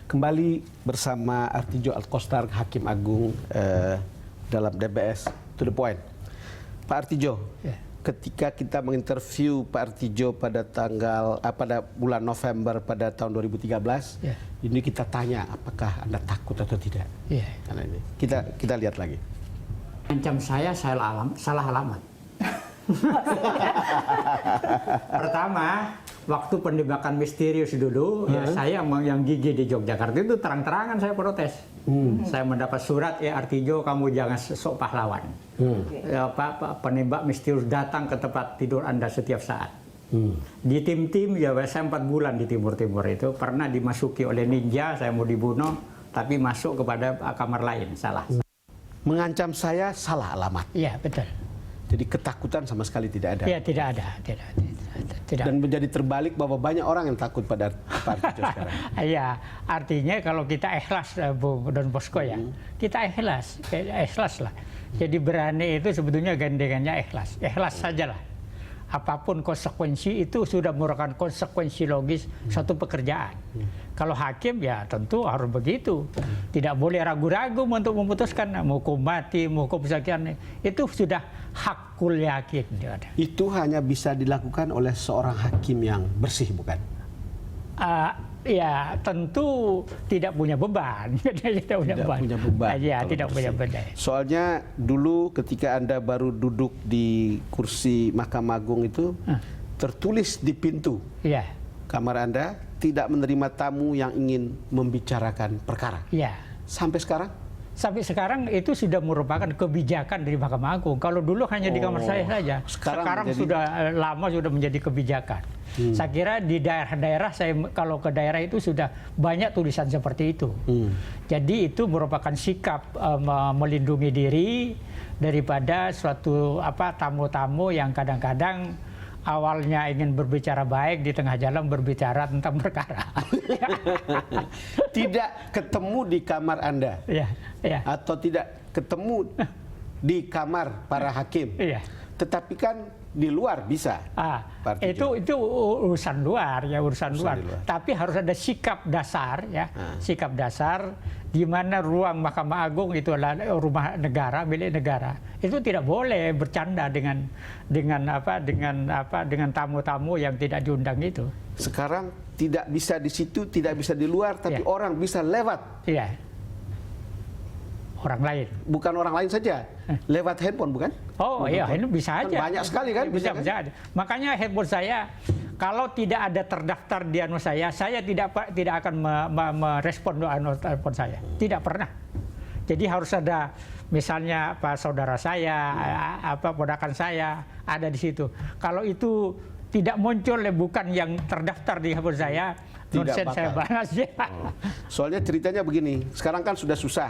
Kembali bersama Artijo Alkostar, Hakim Agung dalam DBS To The Point. Pak Artijo, ketika kita menginterview Pak Artijo pada pada bulan November pada tahun 2013, ini kita tanya apakah Anda takut atau tidak. Karena ini kita lihat lagi. Ancam saya salah alamat. Pertama, waktu penembakan misterius dulu, saya yang gigi di Yogyakarta itu terang-terangan saya protes. Saya mendapat surat, Artijo kamu jangan sok pahlawan. Penembak misterius datang ke tempat tidur Anda setiap saat. Di tim-tim ya saya 4 bulan di timur-timur itu pernah dimasuki oleh ninja, saya mau dibunuh, tapi masuk kepada kamar lain, salah. Mengancam saya salah alamat. Iya, betul. Jadi ketakutan sama sekali tidak ada. Iya, tidak ada. Dan menjadi terbalik bahwa banyak orang yang takut pada Pak Artijo sekarang. Iya, artinya kalau kita ikhlas, Bu Don Bosco ya, kita ikhlas lah. Jadi berani itu sebetulnya gandengannya ikhlas sajalah. Apapun konsekuensi itu sudah merupakan konsekuensi logis suatu pekerjaan. Kalau hakim ya tentu harus begitu. Tidak boleh ragu-ragu untuk memutuskan mau hukum mati, mau hukum sekian. Itu sudah hakul yakin. Itu hanya bisa dilakukan oleh seorang hakim yang bersih, bukan? Ya tentu tidak punya beban. Tidak punya beban. Ya, tidak punya beban. Soalnya dulu ketika Anda baru duduk di kursi Mahkamah Agung itu, tertulis di pintu kamar Anda, tidak menerima tamu yang ingin membicarakan perkara. Sampai sekarang? Sampai sekarang itu sudah merupakan kebijakan dari Mahkamah Agung. Kalau dulu hanya di kamar saya saja. Sekarang sudah lama sudah menjadi kebijakan. Saya kira di daerah-daerah, kalau ke daerah itu sudah banyak tulisan seperti itu. Jadi itu merupakan sikap melindungi diri daripada suatu tamu-tamu yang kadang-kadang awalnya ingin berbicara baik, di tengah jalan berbicara tentang perkara. Tidak ketemu di kamar Anda, atau tidak ketemu di kamar para hakim, tetapi kan di luar bisa. Itu urusan luar. Tapi harus ada sikap dasar, sikap dasar di mana ruang Mahkamah Agung itu adalah rumah negara, milik negara. Itu tidak boleh bercanda dengan tamu-tamu yang tidak diundang itu. Sekarang tidak bisa di situ, tidak bisa di luar, tapi orang bisa lewat. Orang lain. Bukan orang lain saja. Lewat handphone, bukan? Oh iya, ini bisa aja. Banyak sekali kan? Bisa. Makanya handphone saya, kalau tidak ada terdaftar di anu saya tidak akan merespon telepon saya. Tidak pernah. Jadi harus ada, misalnya saudara saya, ponakan saya ada di situ. Kalau itu tidak muncul, bukan yang terdaftar di handphone saya, nonsen saya bahas. Soalnya ceritanya begini, sekarang kan sudah susah.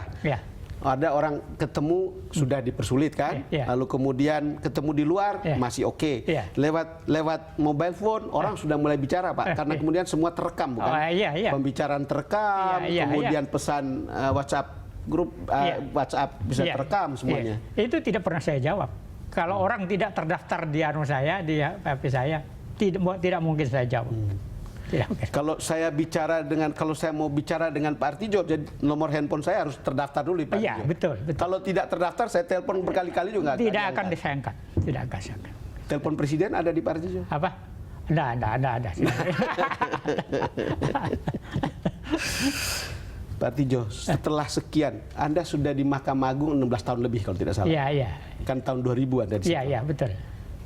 Ada orang ketemu sudah dipersulit kan, lalu kemudian ketemu di luar masih oke. Lewat mobile phone orang sudah mulai bicara, Pak, karena kemudian semua terekam, bukan? Pembicaraan terekam, kemudian pesan WhatsApp grup WhatsApp bisa terekam semuanya. Itu tidak pernah saya jawab. Kalau orang tidak terdaftar di anu saya, di HP saya, tidak mungkin saya jawab. Kalau saya mau bicara dengan Pak Artijo, jadi nomor handphone saya harus terdaftar dulu, Pak Artijo. Iya, betul. Kalau tidak terdaftar, saya telepon berkali-kali juga tidak akan disayangkan. Tidak akan disayangkan. Telepon presiden ada di Pak Artijo? Apa? Ada. Pak Artijo, setelah sekian, Anda sudah di Mahkamah Agung 16 tahun lebih kalau tidak salah. Iya. Kan tahun 2000 Anda di situ. Iya, betul.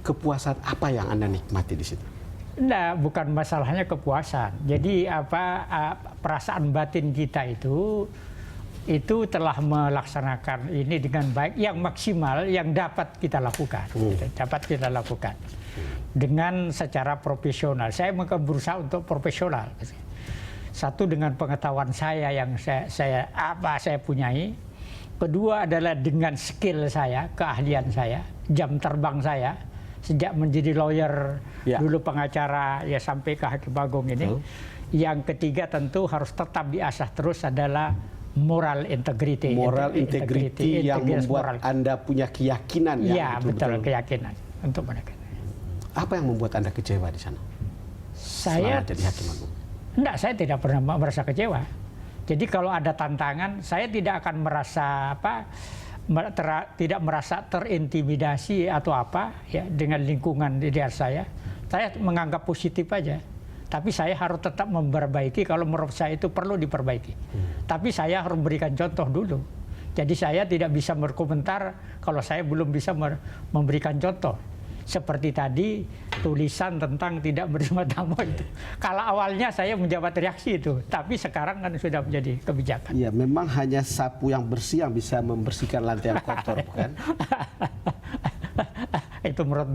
Kepuasan apa yang Anda nikmati di situ? Nah, bukan masalahnya kepuasan. Jadi perasaan batin kita itu telah melaksanakan ini dengan baik, yang maksimal yang dapat kita lakukan. Dengan secara profesional. Saya berusaha untuk profesional. Satu, dengan pengetahuan saya yang saya punyai. Kedua adalah dengan skill saya, keahlian saya, jam terbang saya. Sejak menjadi lawyer, dulu pengacara, sampai ke Hakim Agung ini. Yang ketiga tentu harus tetap diasah terus adalah moral integrity. Moral integrity yang membuat Anda punya keyakinan. Iya, betul, keyakinan untuk mereka. Apa yang membuat Anda kecewa di sana? Saya selama jadi Hakim Agung. Enggak, saya tidak pernah merasa kecewa. Jadi kalau ada tantangan, saya tidak akan merasa tidak merasa terintimidasi atau apa ya dengan lingkungan di daerah saya. Saya menganggap positif aja. Tapi saya harus tetap memperbaiki kalau menurut saya itu perlu diperbaiki. Tapi saya harus memberikan contoh dulu. Jadi saya tidak bisa berkomentar kalau saya belum bisa memberikan contoh. Seperti tadi tulisan tentang tidak menerima tamu itu. Kalau awalnya saya menjawab reaksi itu, tapi sekarang kan sudah menjadi kebijakan. Ya, memang hanya sapu yang bersih yang bisa membersihkan lantai yang kotor, bukan? Itu menurut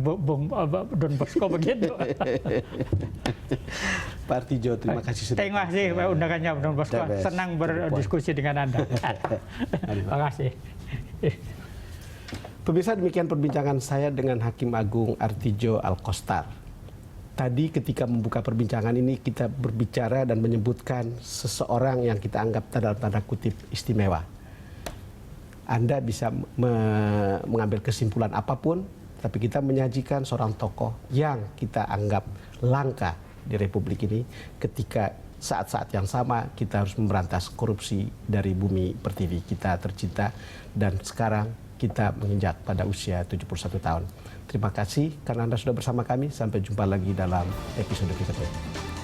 Don Bosco begitu. Pak Artidjo, terima kasih sudah. Terima kasih undangannya Don Bosco. Senang berdiskusi dengan Anda. Terima kasih. Pemirsa, demikian perbincangan saya dengan Hakim Agung Artidjo Alkostar. Tadi ketika membuka perbincangan ini kita berbicara dan menyebutkan seseorang yang kita anggap dalam tanda kutip istimewa. Anda bisa mengambil kesimpulan apapun, tapi kita menyajikan seorang tokoh yang kita anggap langka di Republik ini ketika saat-saat yang sama kita harus memberantas korupsi dari bumi pertiwi kita tercinta, dan sekarang kita menginjak pada usia 71 tahun. Terima kasih karena Anda sudah bersama kami. Sampai jumpa lagi dalam episode berikutnya.